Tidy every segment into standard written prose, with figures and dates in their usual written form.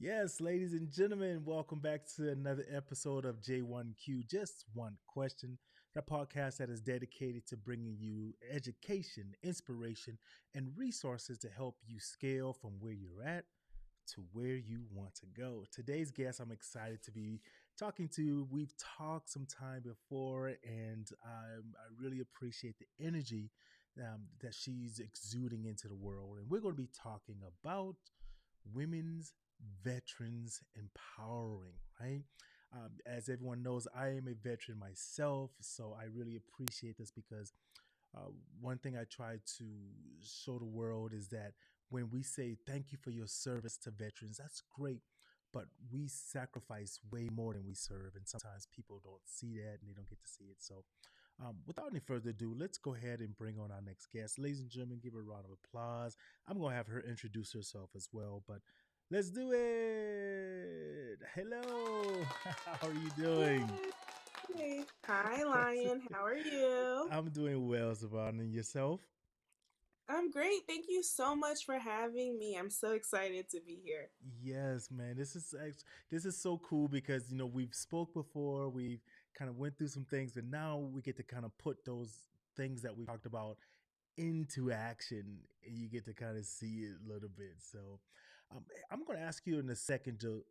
Yes, ladies and gentlemen, welcome back to another episode of J1Q. Just one question, the podcast that is dedicated to bringing you education, inspiration, and resources to help you scale from where you're at to where you want to go. Today's guest, I'm excited to be talking to. We've talked some time before, and I really appreciate the energy that she's exuding into the world. And we're going to be talking about women's veterans empowering, right? As everyone knows, I am a veteran myself, so I really appreciate this because uh, one thing I try to show the world is that when we say thank you for your service to veterans, that's great. But we sacrifice way more than we serve, and sometimes people don't see that and they don't get to see it. So, without any further ado, let's go ahead and bring on our next guest. Ladies and gentlemen, give her a round of applause. I'm going to have her introduce herself as well, but let's do it. Hello. How are you doing? Hey. Hi, Lion. How are you? I'm doing well, Siobhan, and yourself? I'm great. Thank you so much for having me. I'm so excited to be here. Yes, man. This is so cool because we've spoke before, we've kind of went through some things, but now we get to kind of put those things that we talked about into action, and you get to kind of see it a little bit. So, I'm going to ask you in a second to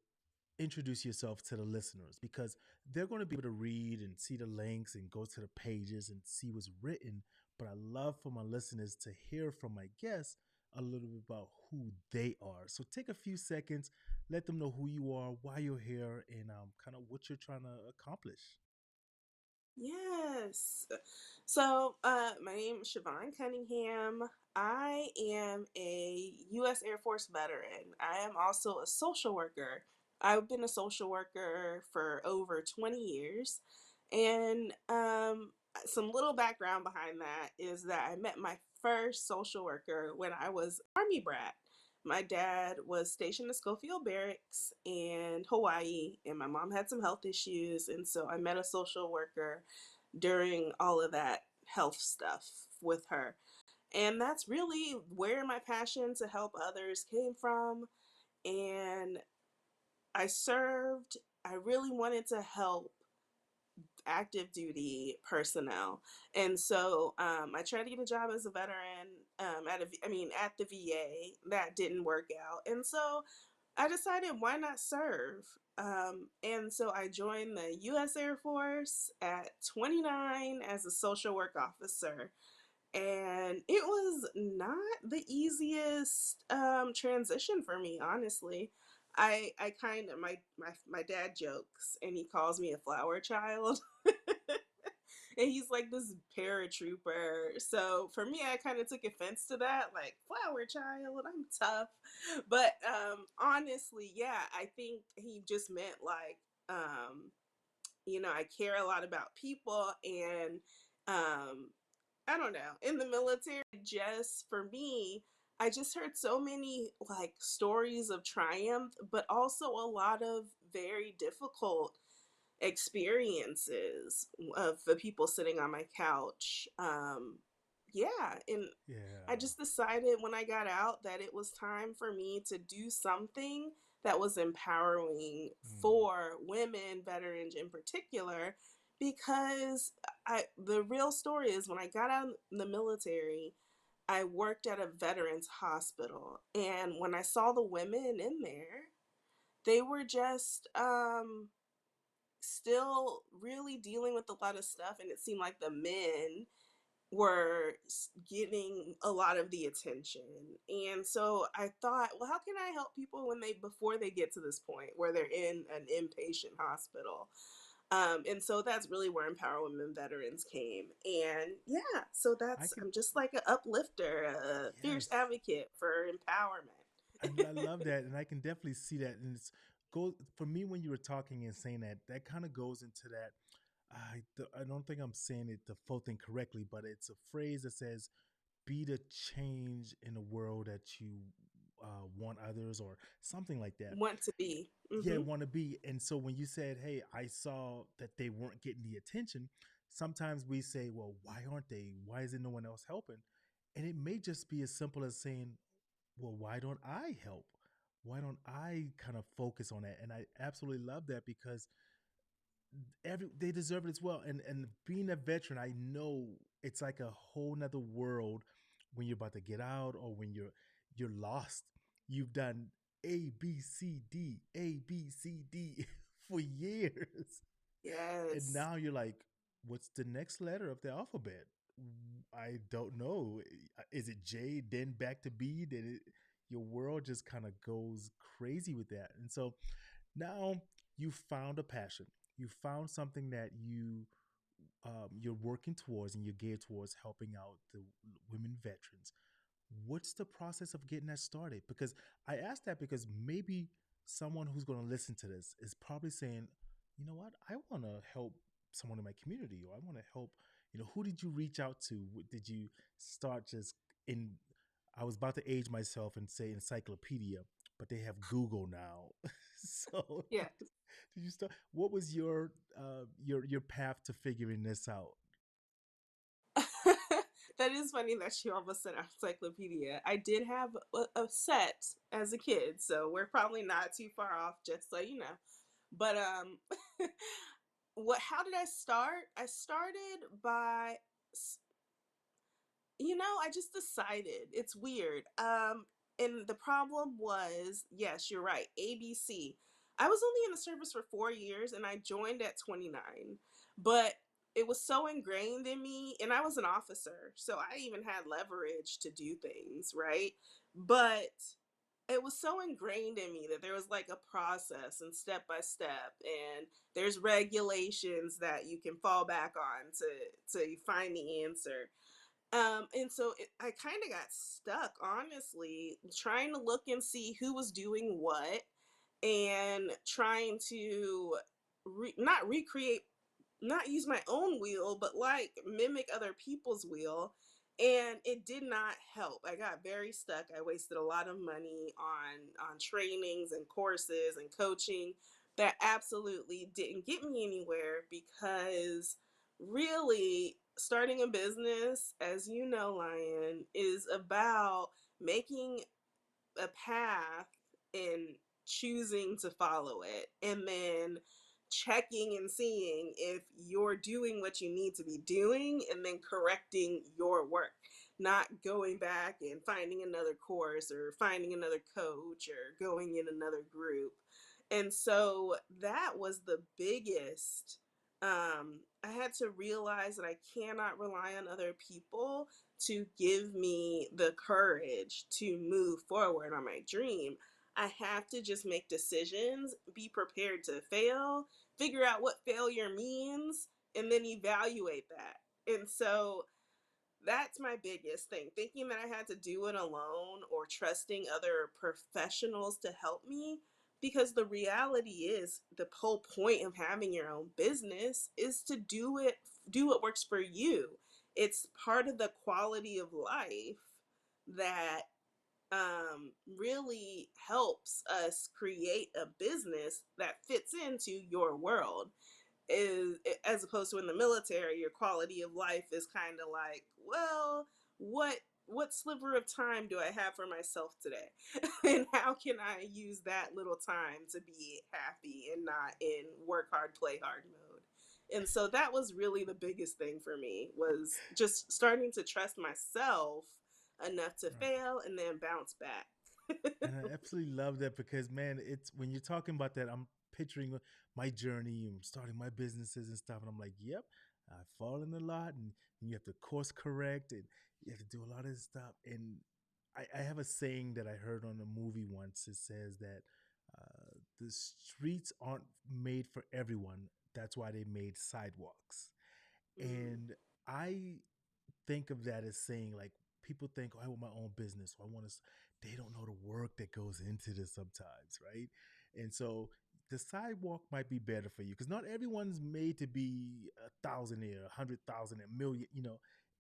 introduce yourself to the listeners because they're going to be able to read and see the links and go to the pages and see what's written. But I love for my listeners to hear from my guests a little bit about who they are. So take a few seconds, let them know who you are, why you're here, and kind of what you're trying to accomplish. Yes. So, my name is Siobhan Cunningham. I am a U.S. Air Force veteran. I am also a social worker. I've been a social worker for over 20 years. And some little background behind that is that I met my first social worker when I was Army brat. My dad was stationed at Schofield Barracks in Hawaii, and my mom had some health issues. And so I met a social worker during all of that health stuff with her. And that's really where my passion to help others came from. And I served, I really wanted to help active duty personnel. And so I tried to get a job as a veteran at the VA. That didn't work out. And so I decided, why not serve? And so I joined the U.S. Air Force at 29 as a social work officer. And it was not the easiest transition for me, honestly. I kind of my dad jokes and he calls me a flower child. And he's like this paratrooper. So for me, I kind of took offense to that, like flower child, I'm tough. But honestly, yeah, I think he just meant like, I care a lot about people and I don't know. In the military, just for me, I just heard so many like stories of triumph, but also a lot of very difficult experiences of the people sitting on my couch. Yeah, and I Yeah. just decided when I got out that it was time for me to do something that was empowering Mm. for women, veterans in particular, because the real story is when I got out of the military, I worked at a veterans hospital, and when I saw the women in there, they were just still really dealing with a lot of stuff, and it seemed like the men were getting a lot of the attention. And so I thought, well, how can I help people when they before they get to this point where they're in an inpatient hospital? And so that's really where Empower Women Veterans came. And yeah, so I that's can I'm just like an uplifter, a fierce Yes. advocate for empowerment. I love that, and I can definitely see that. And it's go for me when you were talking and saying that. That kind of goes into that. I don't think I'm saying it the full thing correctly, but it's a phrase that says, "Be the change in the world that you want others," or something like that. Want to be. Yeah, Hmm. want to be. And so when you said, "Hey, I saw that they weren't getting the attention," sometimes we say, "Well, why aren't they? Why isn't no one else helping?" And it may just be as simple as saying, well, why don't I help? why don't I kind of focus on that? And I absolutely love that because they deserve it as well. And being a veteran, I know it's like a whole nother world when you're about to get out or when you're lost. You've done ABCD for years. And Yes. now you're like, what's the next letter of the alphabet? I don't know. Is it J, then back to B? Your world just kind of goes crazy with that. And so now you found a passion. You found something that you're working towards and you're geared towards helping out the women veterans. What's the process of getting that started? Because I asked that because maybe someone who's going to listen to this is probably saying, you know what, I want to help someone in my community, or I want to help. Who did you reach out to? Did you start just in? I was about to age myself and say encyclopedia, but they have Google now. So Yeah. did you start? What was your path to figuring this out? That is funny that you almost said encyclopedia. I did have a set as a kid, so we're probably not too far off, just so you know. But what? How did I start? I started by I just decided. It's weird. And the problem was, yes, you're right. ABC. I was only in the service for 4 years, and I joined at 29. But it was so ingrained in me, and I was an officer, so I even had leverage to do things, right? But it was so ingrained in me that there was like a process and step by step, and there's regulations that you can fall back on to find the answer. And so I kind of got stuck, honestly, trying to look and see who was doing what and trying to not recreate, not use my own wheel, but like mimic other people's wheel. And it did not help. I got very stuck. I wasted a lot of money on trainings and courses and coaching that absolutely didn't get me anywhere, because really starting a business, as you know, Lion, is about making a path and choosing to follow it, and then checking and seeing if you're doing what you need to be doing, and then correcting your work, not going back and finding another course or finding another coach or going in another group. And so that was the biggest. I had to realize that I cannot rely on other people to give me the courage to move forward on my dream. I have to just make decisions, be prepared to fail, figure out what failure means, and then evaluate that. And so that's my biggest thing. Thinking that I had to do it alone or trusting other professionals to help me. Because the reality is, the whole point of having your own business is to do what works for you. It's part of the quality of life that really helps us create a business that fits into your world, is, as opposed to in the military, your quality of life is kind of like, well, what what sliver of time do I have for myself today? And how can I use that little time to be happy and not in work hard, play hard mode? And so that was really the biggest thing for me, was just starting to trust myself enough to Right. fail and then bounce back. And I absolutely love that because, man, it's when you're talking about that, I'm picturing my journey and starting my businesses and stuff, and I'm like, yep, I've fallen a lot, and you have to course correct, and you have to do a lot of this stuff. And I have a saying that I heard on a movie once. It says that the streets aren't made for everyone. That's why they made sidewalks. Mm, And I think of that as saying, like, people think, oh, I want my own business, or I want to. They don't know the work that goes into this sometimes, right? And so the sidewalk might be better for you because not everyone's made to be a thousandaire, 100,000, a million.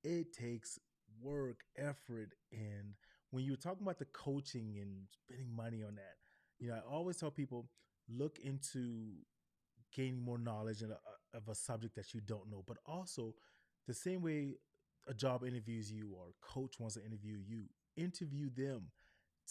It takes work, effort, and when you were talking about the coaching and spending money on that, I always tell people look into gaining more knowledge of a subject that you don't know, but also the same way a job interviews you or a coach wants to interview you, interview them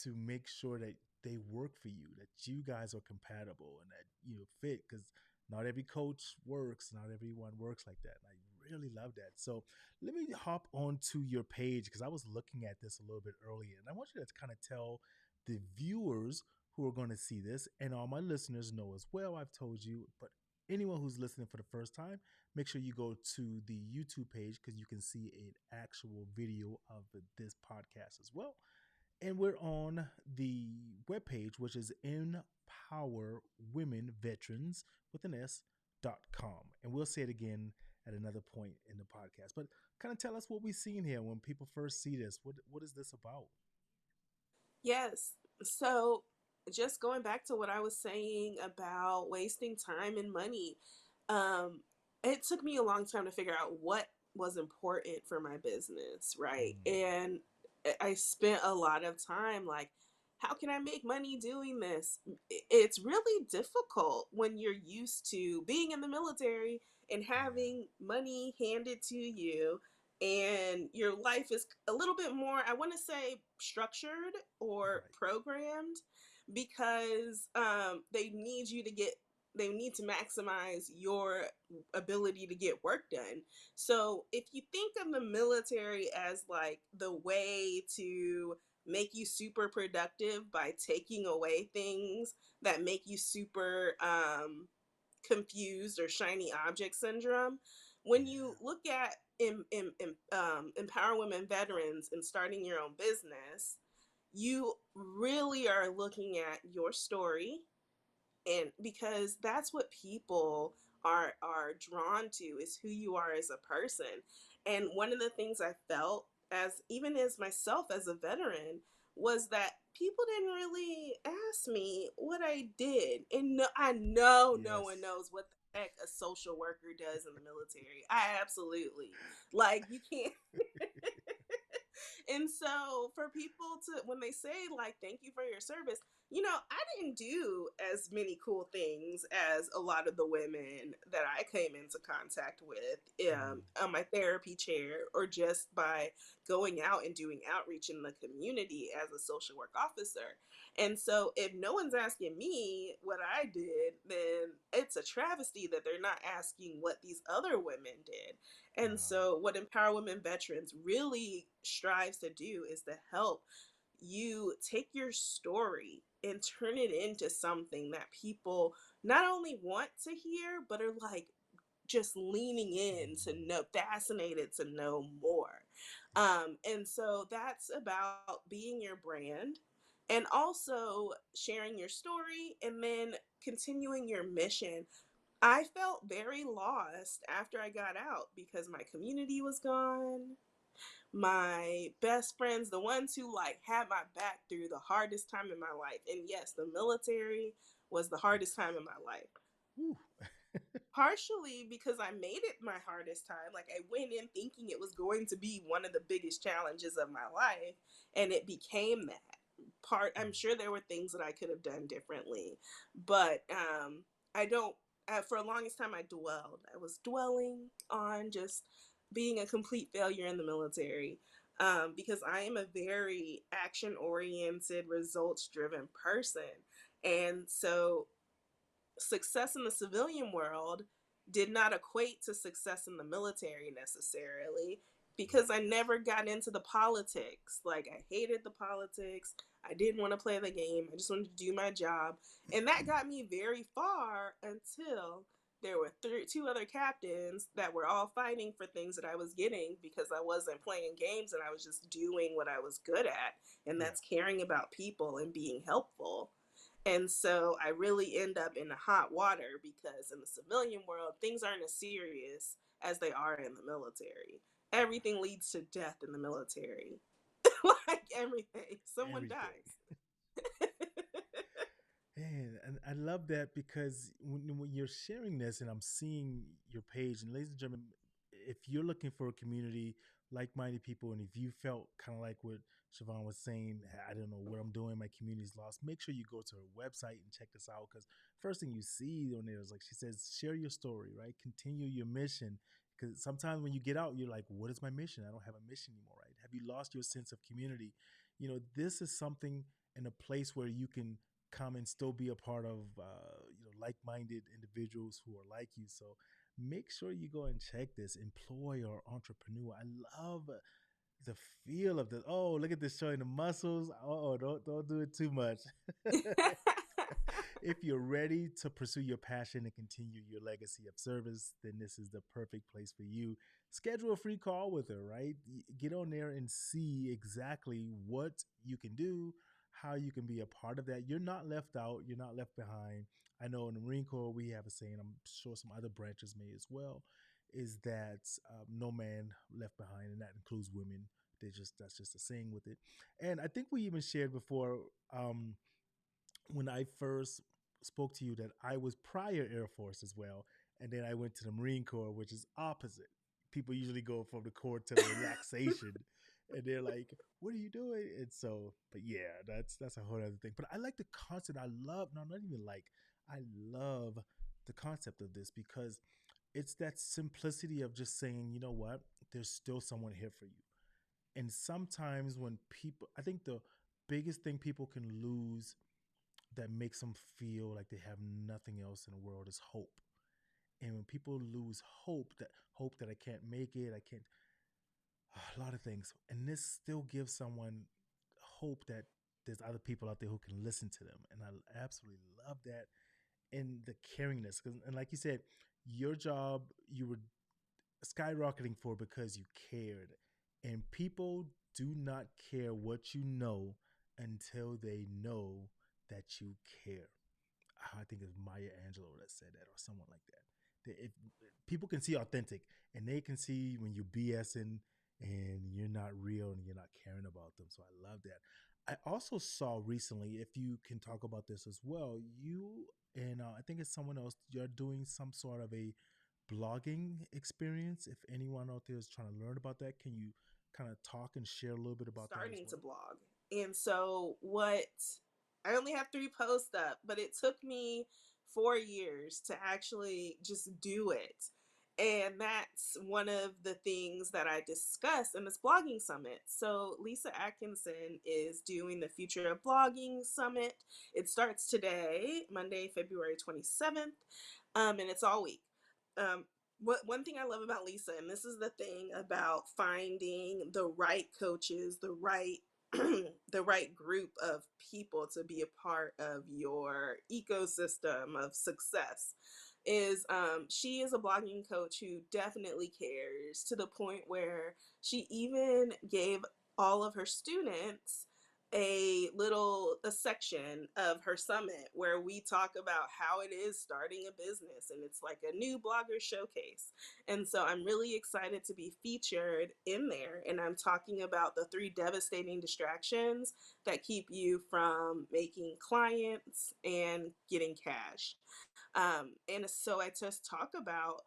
to make sure that they work for you, that you guys are compatible and that you fit, because not every coach works, not everyone works like that. And I really love that. So let me hop onto your page because I was looking at this a little bit earlier, and I want you to kind of tell the viewers who are going to see this, and all my listeners know as well. I've told you, but anyone who's listening for the first time, make sure you go to the YouTube page because you can see an actual video of this podcast as well. And we're on the webpage, which is Empower Women Veterans with an S.com. And we'll say it again at another point in the podcast. But kind of tell us what we've seen here when people first see this. What is this about? Yes. So, just going back to what I was saying about wasting time and money, um, it took me a long time to figure out what was important for my business, right? Mm, And I spent a lot of time like, how can I make money doing this? It's really difficult when you're used to being in the military and yeah, having money handed to you, and your life is a little bit more, I want to say, structured or right. programmed, because they need to maximize your ability to get work done. So if you think of the military as like the way to make you super productive by taking away things that make you super confused, or shiny object syndrome, when you Yeah, look at empower women veterans and starting your own business, you really are looking at your story, and because that's what people are drawn to, is who you are as a person. And one of the things I felt, as even as myself as a veteran, was that people didn't really ask me what I did. And no, I know no yes, one knows what the heck a social worker does in the military. I absolutely, like, you can't. And so for people to, when they say like thank you for your service, I didn't do as many cool things as a lot of the women that I came into contact with, mm, on my therapy chair, or just by going out and doing outreach in the community as a social work officer. And so if no one's asking me what I did, then it's a travesty that they're not asking what these other women did. And wow, so, what Empower Women Veterans really strives to do is to help you take your story and turn it into something that people not only want to hear, but are like just leaning in to hmm, know, fascinated to know more. And so, that's about being your brand, and also sharing your story, and then continuing your mission. I felt very lost after I got out because my community was gone. My best friends, the ones who like had my back through the hardest time in my life. And yes, the military was the hardest yes. time in my life. Woo. Partially because I made it my hardest time. Like, I went in thinking it was going to be one of the biggest challenges of my life, and it became that. I'm Mm, sure there were things that I could have done differently, but I don't. For the longest time, I was dwelling on just being a complete failure in the military, because I am a very action oriented, results driven person. And so success in the civilian world did not equate to success in the military necessarily, because I right. never got into the politics. Like, I hated the politics. I didn't want to play the game. I just wanted to do my job. And that got me very far until there were two other captains that were all fighting for things that I was getting, because I wasn't playing games and I was just doing what I was good at. And Yeah. that's caring about people and being helpful. And so I really end up in the hot water, because in the civilian world, things aren't as serious as they are in the military. Everything leads to death in the military. Like, everything. Someone Everything. dies. And I love that because when you're sharing this and I'm seeing your page, and ladies and gentlemen, if you're looking for a community, like-minded people, and if you felt kind of like what Siobhan was saying, I don't know what I'm doing, my community's lost, make sure you go to her website and check this out, because first thing you see on there is, like she says, share your story, right? Continue your mission. Because sometimes when you get out, you're like, what is my mission? I don't have a mission anymore, right? Have you lost your sense of community? This is something, in a place where you can come and still be a part of like-minded individuals who are like you. So make sure you go and check this employer or entrepreneur. I love the feel of the, oh, look at this showing the muscles. Oh, don't do it too much. If you're ready to pursue your passion and continue your legacy of service, then this is the perfect place for you. Schedule a free call with her, right? Get on there and see exactly what you can do, how you can be a part of that. You're not left out, you're not left behind. I know in the Marine Corps, we have a saying, I'm sure some other branches may as well, is that no man left behind, and that includes women. That's just a saying with it. And I think we even shared before, when I first spoke to you, that I was prior Air Force as well, and then I went to the Marine Corps, which is opposite. People usually go from the Corps to the relaxation, and they're like, "What are you doing?" And so, but yeah, that's a whole other thing. But I like the concept. I love, no, not even like, I love the concept of this because it's that simplicity of just saying, you know what, there's still someone here for you. And sometimes when people, I think the biggest thing people can lose that makes them feel like they have nothing else in the world is hope. And when people lose hope that I can't make it, I can't, a lot of things. And this still gives someone hope that there's other people out there who can listen to them. And I absolutely love that, and the caringness. And like you said, your job, you were skyrocketing for because you cared. And people do not care what you know until they know that you care. I think it's Maya Angelou that said that, or someone like that. If people can see authentic, and they can see when you're BSing and you're not real and you're not caring about them. So I love that. I also saw recently, if you can talk about this as well, you and I think it's someone else, you're doing some sort of a blogging experience. If anyone out there is trying to learn about that, can you kind of talk and share a little bit about that as Starting to well? blog. And so what I only have 3 posts up, but it took me 4 years to actually just do it. And that's one of the things that I discuss in this blogging summit. So, Lisa Atkinson is doing the Future of Blogging Summit. It starts today, Monday, February 27th, and it's all week. One thing I love about Lisa, and this is the thing about finding the right coaches, the right the right group of people to be a part of your ecosystem of success, is she is a blogging coach who definitely cares to the point where she even gave all of her students a section of her summit where we talk about how it is starting a business, and it's like a new blogger showcase. And so I'm really excited to be featured in there, and I'm talking about the 3 devastating distractions that keep you from making clients and getting cash. And so I just talk about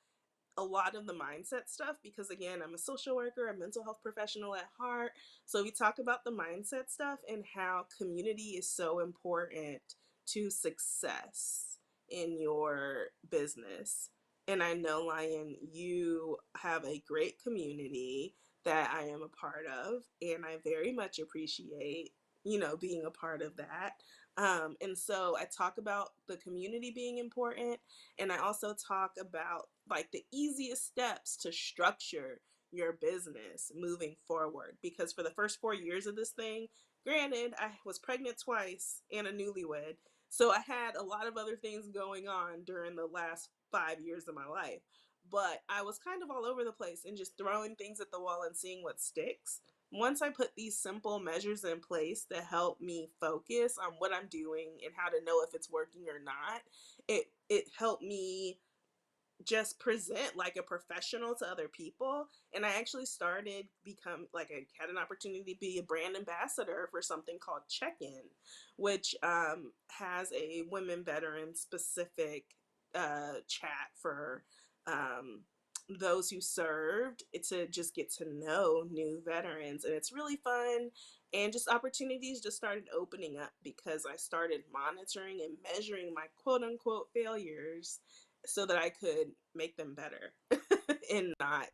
a lot of the mindset stuff because, again, I'm a social worker, a mental health professional at heart. So we talk about the mindset stuff and how community is so important to success in your business. And I know, Lion, you have a great community that I am a part of, and I very much appreciate, being a part of that. And so I talk about the community being important, and I also talk about like the easiest steps to structure your business moving forward. Because for the first 4 years of this thing, granted, I was pregnant twice and a newlywed. So I had a lot of other things going on during the last 5 years of my life. But I was kind of all over the place and just throwing things at the wall and seeing what sticks. Once I put these simple measures in place to help me focus on what I'm doing and how to know if it's working or not, it helped me just present like a professional to other people. And I actually started become like I had an opportunity to be a brand ambassador for something called Check-In, which has a women veteran specific chat for um, those who served, to just get to know new veterans. And it's really fun, and just opportunities just started opening up because I started monitoring and measuring my quote unquote failures so that I could make them better and not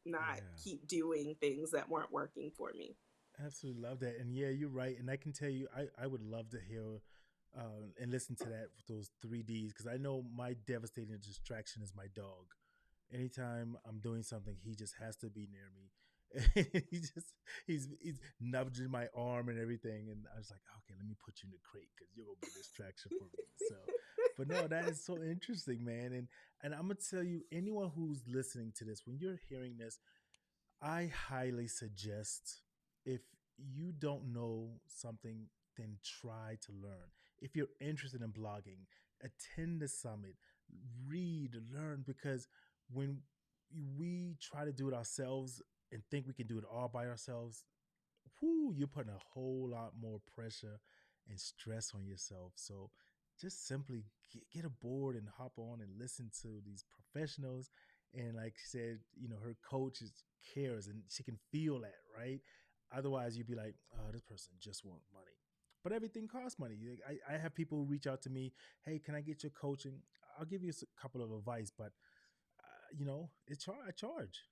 Yeah, keep doing things that weren't working for me. Absolutely love that. And yeah, you're right. And I can tell you, I would love to hear and listen to that with those 3Ds, because I know my devastating distraction is my dog. Anytime I'm doing something, he just has to be near me. He's nudging my arm and everything, and I was like, okay, let me put you in the crate because you're gonna be a distraction for me. So, but no, that is so interesting, man. And I'm gonna tell you, anyone who's listening to this, when you're hearing this, I highly suggest, if you don't know something, then try to learn. If you're interested in blogging, attend the summit, read, learn, because when we try to do it ourselves and think we can do it all by ourselves, whoo, you're putting a whole lot more pressure and stress on yourself. So just simply get aboard and hop on and listen to these professionals. And like she said, her coach cares and she can feel that, right? Otherwise, you'd be like, oh, this person just want money. But everything costs money. Like, I have people who reach out to me, hey, can I get your coaching? I'll give you a couple of advice, but I charge.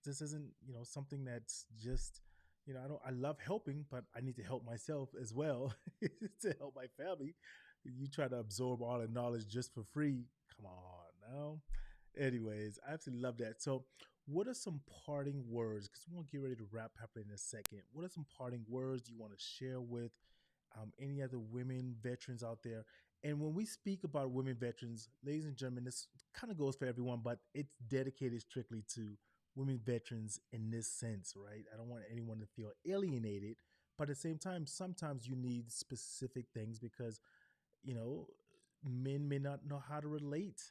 This isn't something that's just I don't. I love helping, but I need to help myself as well to help my family. You try to absorb all the knowledge just for free. Come on now. Anyways, I absolutely love that. So, what are some parting words? Because we won't get ready to wrap up in a second. What are some parting words you want to share with any other women veterans out there? And when we speak about women veterans, ladies and gentlemen, this kind of goes for everyone, but it's dedicated strictly to women veterans in this sense, right? I don't want anyone to feel alienated, but at the same time, sometimes you need specific things because you know, men may not know how to relate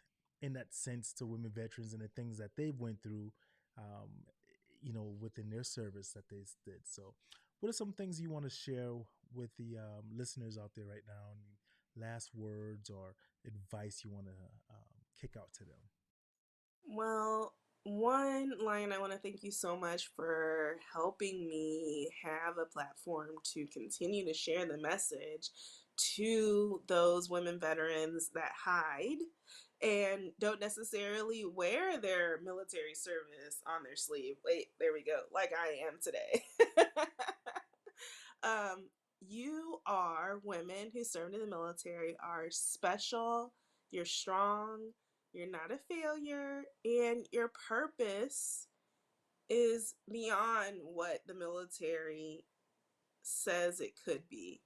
in that sense to women veterans and the things that they've went through, um, within their service that they did. So, what are some things you want to share with the listeners out there right now? Any last words or advice you want to kick out to them? Well, one line, I want to thank you so much for helping me have a platform to continue to share the message to those women veterans that hide and don't necessarily wear their military service on their sleeve. Wait, there we go, like I am today. um, you are women who served in the military are special, you're strong, you're not a failure, and your purpose is beyond what the military says it could be.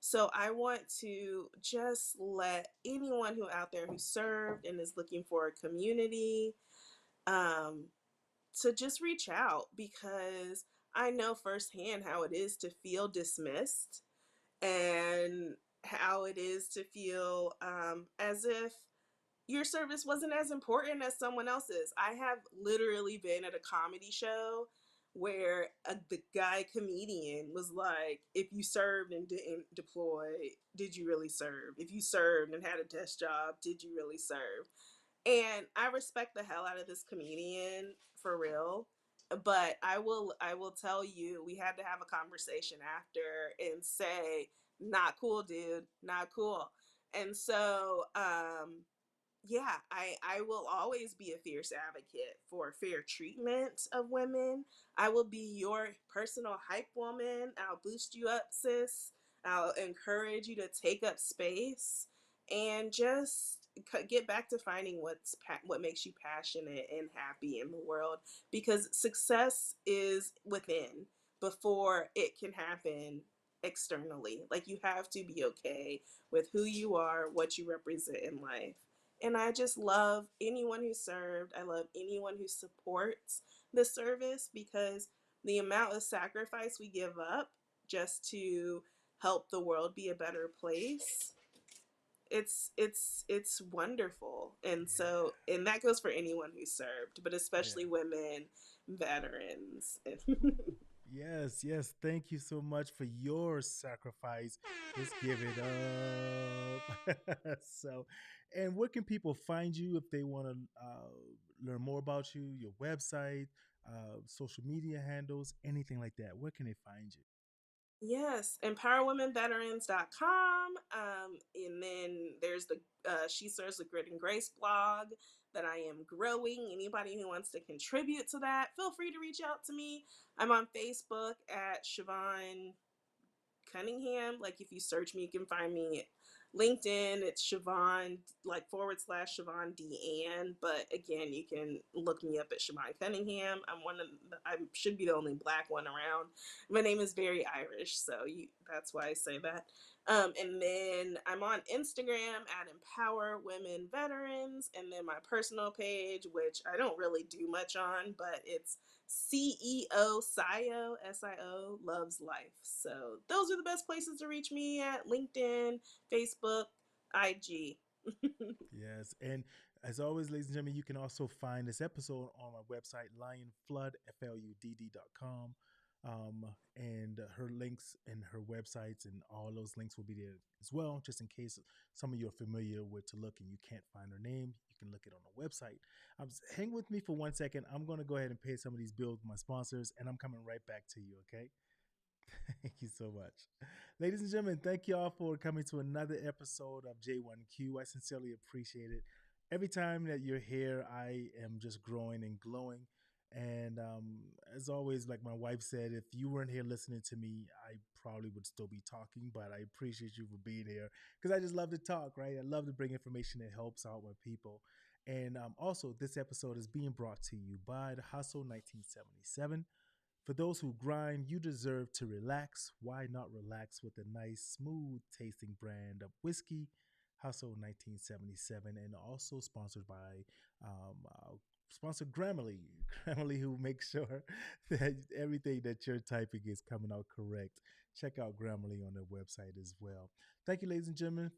So I want to just let anyone who out there who served and is looking for a community um, to just reach out, because I know firsthand how it is to feel dismissed and how it is to feel as if your service wasn't as important as someone else's. I have literally been at a comedy show where the guy comedian was like, if you served and didn't deploy, did you really serve? If you served and had a desk job, did you really serve? And I respect the hell out of this comedian for real. But I will tell you, we had to have a conversation after and say, not cool, dude, not cool. And so yeah, I will always be a fierce advocate for fair treatment of women. I will be your personal hype woman. I'll boost you up, sis. I'll encourage you to take up space and just get back to finding what makes you passionate and happy in the world, because success is within before it can happen externally. Like, you have to be okay with who you are, what you represent in life. And I just love anyone who served. I love anyone who supports the service, because the amount of sacrifice we give up just to help the world be a better place, it's wonderful. And so, and that goes for anyone who served, but Yeah. especially women veterans. Yes, yes. Thank you so much for your sacrifice. Let's give it up. So, and where can people find you if they want to learn more about you, your website, social media handles, anything like that? Where can they find you? Yes, empowerwomenveterans.com. And then there's the She Serves the Grit and Grace blog that I am growing. Anybody who wants to contribute to that, feel free to reach out to me. I'm on Facebook at Siobhan Cunningham. Like if you search me, you can find me. LinkedIn, it's Siobhan, like / Siobhan Deanne. But again, you can look me up at Siobhan Cunningham. I should be the only black one around. My name is very Irish, so that's why I say that. And then I'm on Instagram at Empower Women Veterans, and then my personal page, which I don't really do much on, but it's CEO Sio SIO Loves Life. So those are the best places to reach me at LinkedIn, Facebook, IG. Yes. And as always, ladies and gentlemen, you can also find this episode on my website, lionflood.com. And her links and her websites and all those links will be there as well, just in case some of you are familiar with to look and you can't find her name. You can look it on the website. Hang with me for 1 second. I'm going to go ahead and pay some of these bills with my sponsors, and I'm coming right back to you, okay? Thank you so much. Ladies and gentlemen, thank you all for coming to another episode of J1Q. I sincerely appreciate it. Every time that you're here, I am just growing and glowing. And as always, like my wife said, if you weren't here listening to me, I probably would still be talking, but I appreciate you for being here because I just love to talk, right? I love to bring information that helps out with people. And also, this episode is being brought to you by the Hustle 1977. For those who grind, you deserve to relax. Why not relax with a nice, smooth tasting brand of whiskey? Hustle 1977, and also sponsored by sponsor Grammarly. Grammarly, who makes sure that everything that you're typing is coming out correct. Check out Grammarly on their website as well. Thank you, ladies and gentlemen, for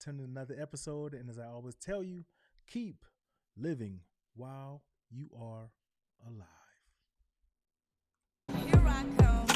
tuning in another episode. And as I always tell you, keep living while you are alive. Here I come.